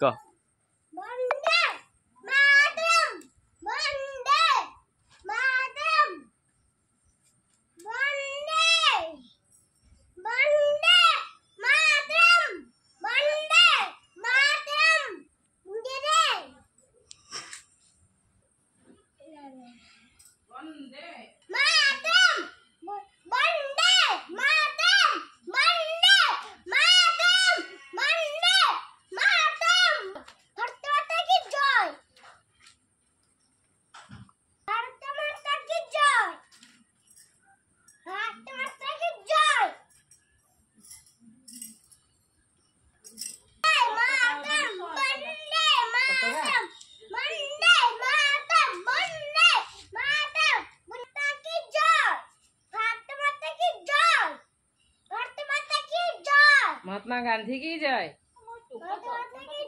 कह वंदे मातरम वंदे मातरम वंदे वंदे मातरम वंदे मातरम वंदे मातरम वंदे मातरम वंदे मातरम वंदे मातरम। भारत माता की जय। भारत माता की जय। भारत माता की जय। मातरम वंदे मातरम वंदे मातरम वंदे मातरम। माता की जय। भारत माता की जय। भारत माता की जय। महात्मा गांधी की जय। भारत माता की